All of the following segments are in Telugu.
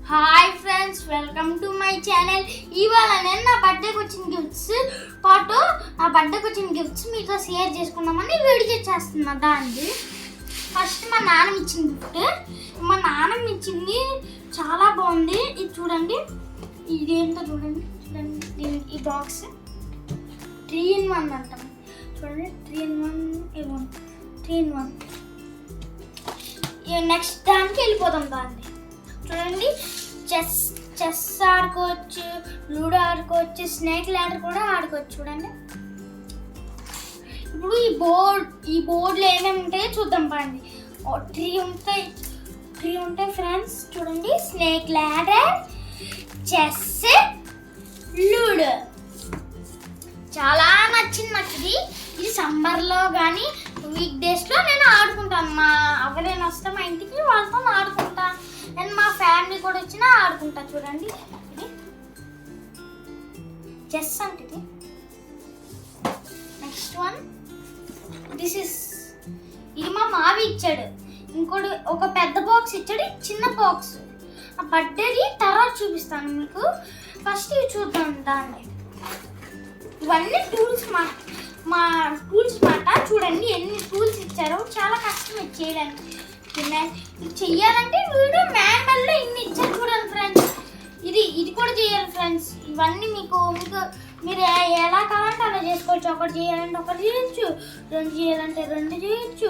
Hi friends, welcome to my channel. ఇవాళ నేను నా బర్త్డేకి వచ్చిన గిఫ్ట్స్ మీతో షేర్ చేసుకుందామని వీడియో చేస్తున్నా. దాన్ని ఫస్ట్ మా నాన్నమ్మ ఇచ్చిన గిఫ్ట్. మా నాన్నమ్మ ఇచ్చింది చాలా బాగుంది. ఇది చూడండి, ఇదేంటో చూడండి. ఈ బాక్స్ 3-in-1 అంటాం. చూడండి, 3-in-1. నెక్స్ట్ దానికి వెళ్ళిపోతాం. దాన్ని చూడండి, చెస్ ఆడుకోవచ్చు, లూడో ఆడుకోవచ్చు, స్నేక్ ల్యాడర్ కూడా ఆడుకోవచ్చు. చూడండి, ఇప్పుడు ఈ బోర్డులో ఏమేమి ఉంటాయో చూద్దాం. పండి 3 ఉంటాయి ఫ్రెండ్స్. చూడండి, స్నేక్ ల్యాడర్, చెస్, లూడో. చాలా నచ్చింది నాకు ఇది సమ్మర్లో కానీ వీక్ డేస్లో నేను ఆడుకుంటాను. మా ఎవరైనా వస్తే మా ఇంటికి వాళ్ళతో ఆడుకుంటాను. అండ్ మా ఫ్యామిలీ కూడా వచ్చినా ఆడుకుంటా. చూడండి, ఇది చెస్ అంటే. నెక్స్ట్ వన్, ఇది మా మావి ఇచ్చాడు. ఇంకోటి ఒక పెద్ద బాక్స్ ఇచ్చాడు, చిన్న బాక్స్. ఆ బర్త్డేది తర్వాత చూపిస్తాను మీకు. ఫస్ట్ ఇవి చూద్దాం. దాన్ని ఇవన్నీ టూల్స్ మా టూల్స్ మాట. చూడండి ఎన్ని టూల్స్ ఇచ్చారో. చాలా కష్టం ఇది చేయడానికి. ఇది చెయ్యాలంటే వీడు మాన్యువల్లో ఇన్ని ఇచ్చారు. చూడండి ఫ్రెండ్స్, ఇది కూడా చేయాలి ఫ్రెండ్స్. ఇవన్నీ మీకు మీరు ఎలా కావాలంటే అలా చేసుకోవచ్చు. ఒకటి చేయాలంటే ఒకటి చేయొచ్చు, 2 చేయాలంటే 2 చేయొచ్చు,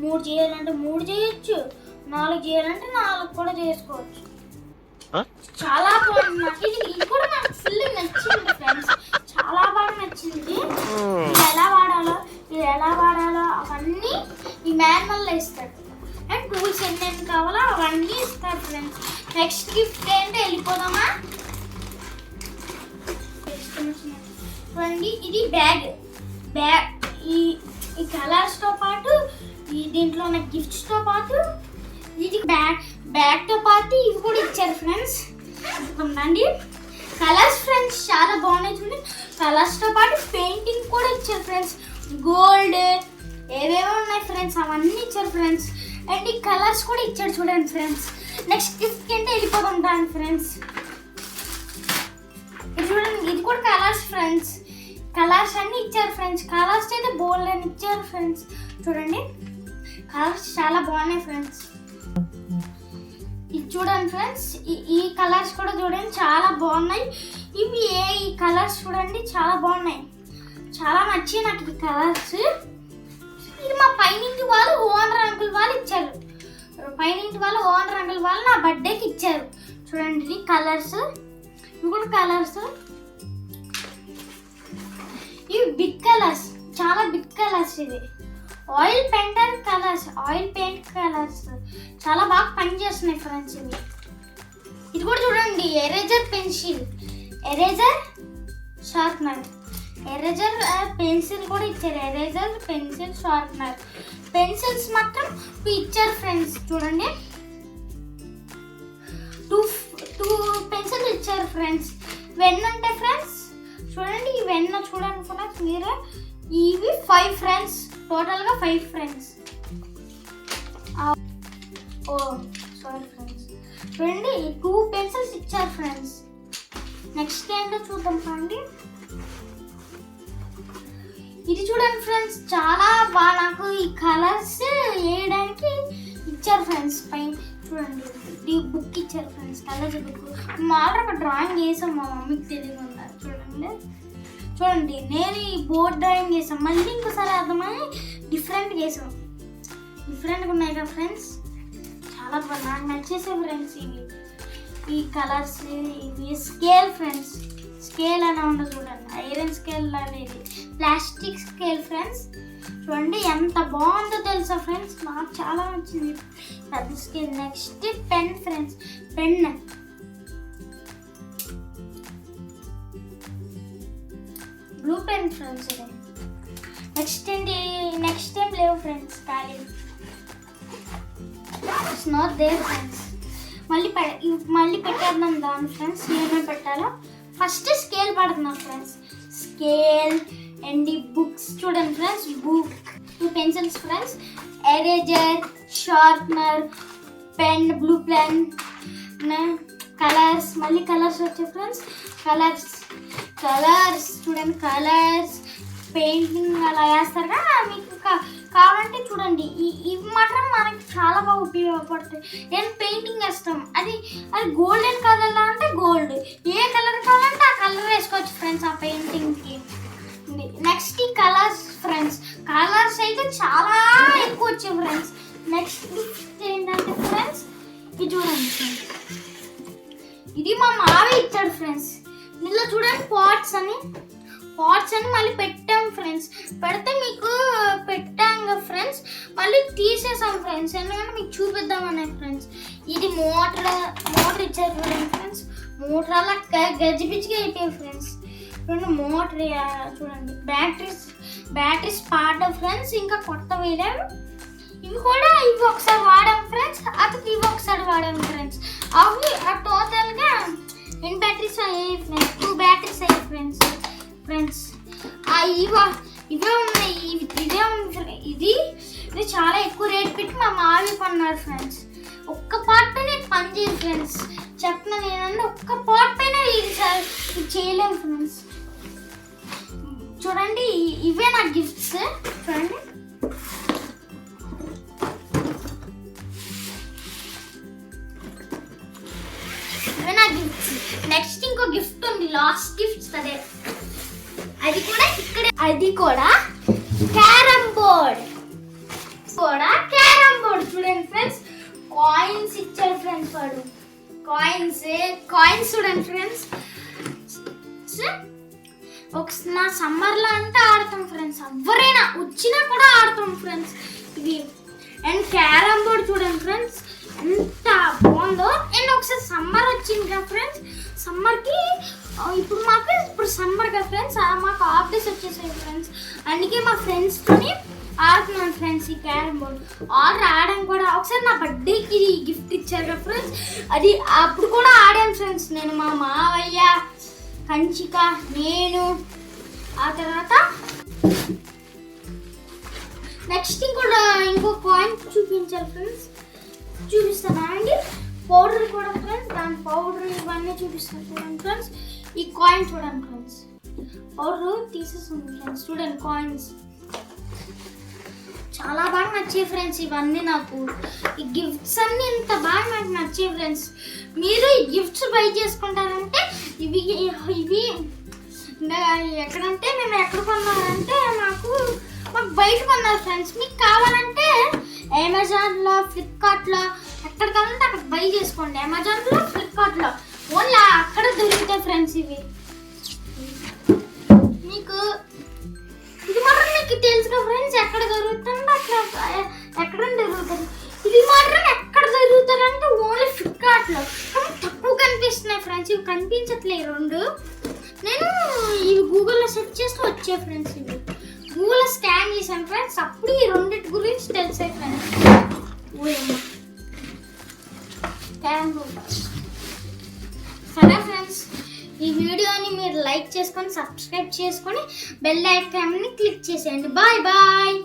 3 చేయాలంటే 3 చేయొచ్చు, 4 చేయాలంటే 4 కూడా చేసుకోవచ్చు. చాలా బాగుంది నాకు ఇది కూడా నాకు ఫుల్ నచ్చింది ఫ్రెండ్స్. చాలా బాగా నచ్చింది. ఇది ఎలా వాడాలో అవన్నీ ఈ మాన్యువల్లో ఇస్తాడు. అండ్ టూల్స్ ఎన్నెన్ని కావాలో అవన్నీ ఇస్తారు ఫ్రెండ్స్. నెక్స్ట్ గిఫ్ట్ ఏంటో వెళ్ళిపోదామా. చూడండి, ఇది బ్యాగ్. ఈ కలర్స్తో పాటు దీంట్లో ఉన్న గిఫ్ట్స్తో పాటు ఇది బ్యాగ్తో పాటు ఇవి కూడా ఇచ్చారు ఫ్రెండ్స్. చూడండి, కలర్స్ ఫ్రెండ్స్ చాలా బాగున్నాయి. చూడండి, కలర్స్తో పాటు పెయింటింగ్ కూడా ఇచ్చారు ఫ్రెండ్స్. గోల్డ్ ఏవేవో ఉన్నాయి ఫ్రెండ్స్, అవన్నీ ఇచ్చారు ఫ్రెండ్స్. అండ్ ఈ కలర్స్ కూడా ఇచ్చాడు. చూడండి ఫ్రెండ్స్, నెక్స్ట్ గిఫ్ట్ అంటే వెళ్ళిపోతుంటాను ఫ్రెండ్స్. చూడండి, ఇది కూడా కలర్స్ ఫ్రెండ్స్. కలర్స్ అన్నీ ఇచ్చారు ఫ్రెండ్స్. కలర్స్ అయితే బోల్డ్ అని ఇచ్చారు ఫ్రెండ్స్. చూడండి, కలర్స్ చాలా బాగున్నాయి ఫ్రెండ్స్. ఇది చూడండి ఫ్రెండ్స్, ఈ కలర్స్ కూడా చూడండి చాలా బాగున్నాయి. ఈ కలర్స్ చూడండి చాలా బాగున్నాయి. చాలా నచ్చాయి నాకు ఈ కలర్స్. ఇది మా పైనింటి వాళ్ళు ఓనర్ అంకుల్ వాళ్ళు ఇచ్చారు. నా బర్త్డేకి ఇచ్చారు. చూడండి, ఇది కలర్స్. ఇవి కూడా కలర్స్. ఇవి బిగ్ కలర్స్, చాలా బిగ్ కలర్స్. ఇది ఆయిల్ పెయింట్ కలర్స్ చాలా బాగా పనిచేస్తున్నాయి ఫ్రెండ్స్. ఇది కూడా చూడండి, eraser pencil, eraser sharpener, eraser pencil కూడా ఇచ్చారు. Eraser pencil sharpener. పెన్సిల్స్ మాత్రం ఇచ్చారు ఫ్రెండ్స్. చూడండి, 2 పెన్సిల్స్ ఇచ్చారు ఫ్రెండ్స్. వెన్న ఉంటాయి ఫ్రెండ్స్. చూడండి, ఈ వెన్న చూడండి ఫ్రెండ్స్ మీరు. ఇవి 5 ఫ్రెండ్స్, టోటల్గా 5 ఫ్రెండ్స్. Sorry friends. చూడండి, 2 పెన్సిల్స్ ఇచ్చారు ఫ్రెండ్స్. నెక్స్ట్ ఏంటో చూద్దాం పండి. ఇది చూడండి ఫ్రెండ్స్, చాలా బాగా నాకు ఈ కలర్స్ వేయడానికి ఇచ్చారు ఫ్రెండ్స్. పైన చూడండి, ఈ బుక్ ఇచ్చారు ఫ్రెండ్స్, కలర్స్ బుక్. మామూలుగా ఒక డ్రాయింగ్ వేసాం, మా మమ్మీకి తెలియదు ఉన్నారు. చూడండి, నేను ఈ బోర్డ్ డ్రాయింగ్ వేసాం. మళ్ళీ ఇంకోసారి అర్థమని డిఫరెంట్గా వేసాం. డిఫరెంట్గా ఉన్నాయి కదా ఫ్రెండ్స్. చాలా బాగా నాకు నచ్చేసాయి ఫ్రెండ్స్. ఈ కలర్స్. ఇవి స్కేల్ ఫ్రెండ్స్. స్కేల్ అని ఉండదు చూడండి, ఐరన్ స్కేల్ అనేది ప్లాస్టిక్ స్కేల్ ఫ్రెండ్స్. చూడండి ఎంత బాగుందో తెలుసా ఫ్రెండ్స్, నాకు చాలా నచ్చింది పెద్ద scale. Next pen friends, pen. Blue pen friends. ఇది నెక్స్ట్ ఏం లేవు ఫ్రెండ్స్. ఖాళీ ఇట్స్ నాట్ దేర్ ఫ్రెండ్స్. మళ్ళీ పెట్టేద్దాం దాని ఫ్రెండ్స్. ఏమేమి పెట్టాలో ఫస్ట్ స్కేల్ పడుతున్నాం ఫ్రెండ్స్. స్కేల్ అండ్ ఈ బుక్స్ చూడండి friends. Book, 2 pencils friends, eraser, sharpener, pen, blue pen, colours, మళ్ళీ కలర్స్ వచ్చాయి ఫ్రెండ్స్. కలర్స్ చూడండి, కలర్స్ పెయింటింగ్ అలా వేస్తారు కదా, మీకు కావాలంటే చూడండి. ఇవి మాత్రం మనకి చాలా బాగా ఉపయోగపడతాయి. నేను పెయింటింగ్ వేస్తాం, అది గోల్డెన్ కలర్లో అంటే గోల్డ్, ఏ కలర్ కావాలంటే ఆ కలర్ వేసుకోవచ్చు ఫ్రెండ్స్ ఆ పెయింటింగ్కి. నెక్స్ట్ ఈ కలర్స్ ఫ్రెండ్స్, కలర్స్ అయితే చాలా ఎక్కువ వచ్చాయి ఫ్రెండ్స్. నెక్స్ట్ ఏంటంటే ఫ్రెండ్స్, ఇది చూడండి ఫ్రెండ్స్, ఇది మా మావయ్య ఇచ్చాడు ఫ్రెండ్స్. ఇందులో చూడండి పాట్స్ అని మళ్ళీ పెట్టాం ఫ్రెండ్స్. పెడితే మీకు పెట్టాం కదా ఫ్రెండ్స్, మళ్ళీ తీసేసాం ఫ్రెండ్స్, ఎందుకంటే మీకు చూపిద్దామనే ఫ్రెండ్స్. ఇది మోటార్ ఇచ్చారు చూడండి ఫ్రెండ్స్. మోటార్ అలా గజిబిజిగా అయిపోయాయి ఫ్రెండ్స్. చూడండి మోటార్ చూడండి, బ్యాటరీస్ పాట ఫ్రెండ్స్, ఇంకా కొత్త వేయలేము. ఇవి ఒకసారి వాడాం ఫ్రెండ్స్, అతనికి ఇవి ఒకసారి వాడాం ఫ్రెండ్స్. అవి టోటల్గా ఎన్ని బ్యాటరీస్ అయ్యాయి ఫ్రెండ్స్, 2 బ్యాటరీస్ అయ్యాయి ఫ్రెండ్స్. ఇవే ఉన్నాయి, ఇదే ఉంది. ఇది చాలా ఎక్కువ రేట్ పెట్టి మా మావి కొన్నారు ఫ్రెండ్స్. ఒక్క పార్ట్ పైన పని చేయదు ఫ్రెండ్స్, చెప్తున్నాను ఏంటంటే ఒక్క పార్ట్ పైన ఇది చేయలేము ఫ్రెండ్స్. చూడండి ఇవే నా గిఫ్ట్స్. చూడండి ఇవే నా గిఫ్ట్స్. నెక్స్ట్ ఇంకో గిఫ్ట్ ఉంది, లాస్ట్ గిఫ్ట్స్ అదే. అది కూడా క్యారమ్ బోర్డ్. చూడండి ఫ్రెండ్స్, కాయిన్స్ ఇచ్చారు ఫ్రెండ్స్. వాడు కాయిన్స్ చూడండి ఫ్రెండ్స్. నా సమ్మర్లో అంటే ఆడతాం ఫ్రెండ్స్, ఎవరైనా వచ్చినా కూడా ఆడతాం ఫ్రెండ్స్ ఇవి. అండ్ క్యారమ్ బోర్డ్ చూడండి ఫ్రెండ్స్ ఎంత బాగుందో. అండ్ ఒకసారి సమ్మర్ వచ్చింది కదా ఫ్రెండ్స్, సమ్మర్కి ఇప్పుడు సమ్మర్ కదా ఫ్రెండ్స్, మాకు హాఫ్ డేస్ వచ్చేసాయి ఫ్రెండ్స్. అందుకే మా ఫ్రెండ్స్తోని ఆడుతున్నాను ఫ్రెండ్స్ ఈ క్యారమ్ బోర్డ్. ఆడడం కూడా ఒకసారి నా బర్త్డేకి గిఫ్ట్ ఇచ్చారు కదా ఫ్రెండ్స్, అది అప్పుడు కూడా ఆడాను ఫ్రెండ్స్. నేను, మా మావయ్య, కంచిక, నేను. ఆ తర్వాత నెక్స్ట్ ఇంకో కాయిన్ చూపించారు ఫ్రెండ్స్, చూపిస్తాను అండి. పౌడర్ కూడా ఫ్రెండ్స్, దాని పౌడర్ ఇవన్నీ చూపిస్తాను చూడండి ఫ్రెండ్స్. ఈ కాయిన్ చూడండి ఫ్రెండ్స్, పౌడర్ తీసేస్తుంది ఫ్రెండ్స్. చూడండి కాయిన్స్ చాలా బాగా నచ్చాయి ఫ్రెండ్స్. ఇవన్నీ నాకు ఈ గిఫ్ట్స్ అన్నీ ఇంత బాగా నాకు నచ్చాయి ఫ్రెండ్స్. మీరు ఈ గిఫ్ట్స్ బై చేసుకుంటారంటే ఇవి ఎక్కడంటే మేము ఎక్కడ కొన్నామంటే మాకు బయట కొన్నారు ఫ్రెండ్స్. మీకు కావాలంటే అమెజాన్లో, ఫ్లిప్కార్ట్లో, ఎక్కడ కావాలంటే అక్కడ బై చేసుకోండి. అమెజాన్లో, ఫ్లిప్కార్ట్లో ఓన్లీ అక్కడ దొరుకుతాయి ఫ్రెండ్స్. ఇవి మీకు ఇది మాత్రం మీకు తెలుసు కదా ఫ్రెండ్స్, ఎక్కడ దొరుకుతుందో ఎక్కడ దొరుకుతుంది. ఇది మాత్రం ఎక్కడ దొరుకుతారంటే ఓన్లీ ఫ్లిప్కార్ట్లో, కానీ తక్కువ కనిపిస్తున్నాయి ఫ్రెండ్స్. ఇవి కనిపించట్లేదు రెండు. నేను ఇవి గూగుల్లో సెర్చ్ చేస్తూ వచ్చే ఫ్రెండ్స్. ఇవి గూగుల్లో స్కాన్ చేశాను ఫ్రెండ్స్, అప్పుడు ఈ రెండింటి గురించి తెలిసాయి ఫ్రెండ్స్. సరే ఫ్రెండ్స్, ఈ వీడియోని మీరు లైక్ చేసుకొని, సబ్స్క్రైబ్ చేసుకొని, బెల్ ఐకాన్ని క్లిక్ చేసేయండి. Bye bye.